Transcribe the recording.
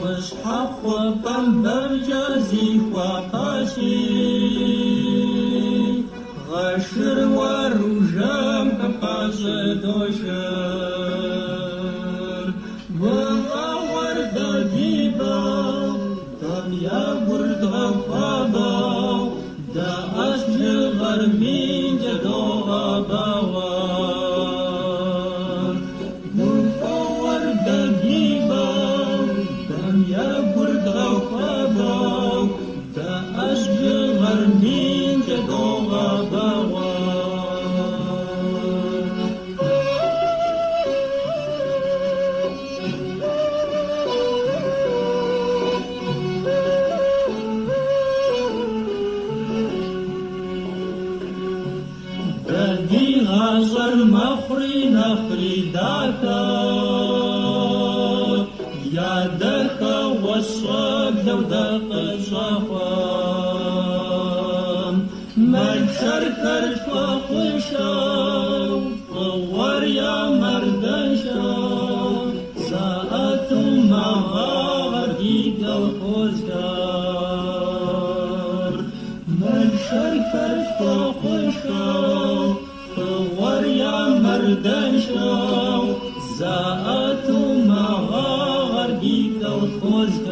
واشحق وقنبر جازي وقاشي غشر ورجام كقاش دوشر وغور دقيبا دم يا برد غفابا دا أشجر من جدو أباوار وغور دقيبا دم يا برد غفابا دا أشجر من جدو أباوار بدي غازر مخري نخري داتا يا دكا والصب لو دقا صفام من شركر فخشا طور يا مردشا ساعة مغار ديك الخزدار من شركر فخشا طور يا مردشا ساعة مغار ديك الخزدار